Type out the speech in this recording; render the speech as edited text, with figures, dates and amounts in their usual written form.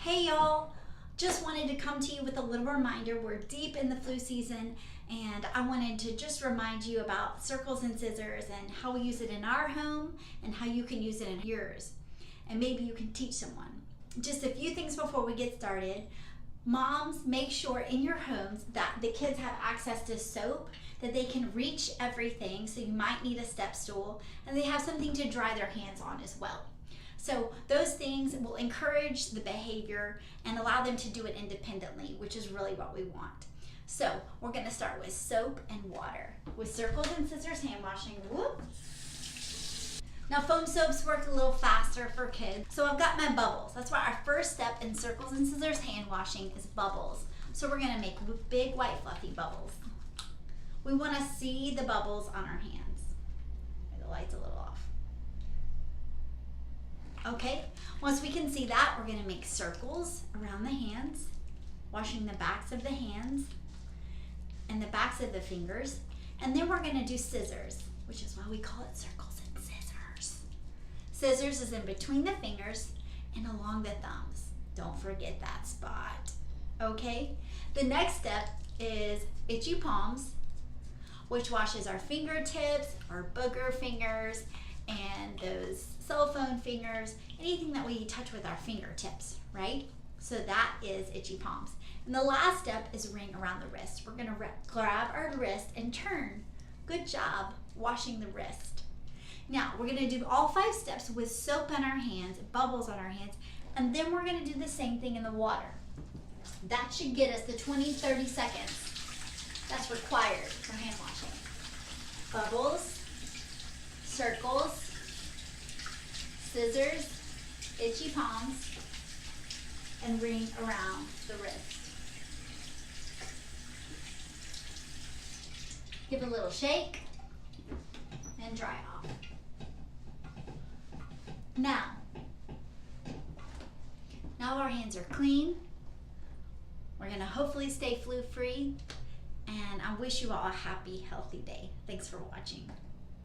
Hey y'all, just wanted to come to you with a little reminder. We're deep in the flu season and I wanted to just remind you about circles and scissors and how we use it in our home and how you can use it in yours. And maybe you can teach someone. Just a few things before we get started. Moms, make sure in your homes that the kids have access to soap, that they can reach everything, so you might need a step stool, and they have something to dry their hands on as well. So those things will encourage the behavior and allow them to do it independently, which is really what we want. So we're going to start with soap and water. With circles and scissors hand washing. Whoop. Now foam soaps work a little faster for kids. So I've got my bubbles. That's why our first step in circles and scissors hand washing is bubbles. So we're going to make big white fluffy bubbles. We want to see the bubbles on our hands. The light's a little off. Okay, once we can see that, we're going to make circles around the hands, washing the backs of the hands and the backs of the fingers. And then we're going to do scissors, which is why we call it circles and scissors. Scissors is in between the fingers and along the thumbs. Don't forget that spot. Okay, the next step is itchy palms, which washes our fingertips, our booger fingers, and those cell phone fingers, anything that we touch with our fingertips, right? So that is itchy palms. And the last step is ring around the wrist. We're gonna grab our wrist and turn. Good job washing the wrist. Now we're gonna do all 5 steps with soap on our hands, bubbles on our hands, and then we're gonna do the same thing in the water. That should get us the 20-30 seconds that's required for hand washing. Bubbles, circles, scissors, itchy palms, and ring around the wrist. Give it a little shake and dry off. Now our hands are clean. We're gonna hopefully stay flu-free, and I wish you all a happy, healthy day. Thanks for watching.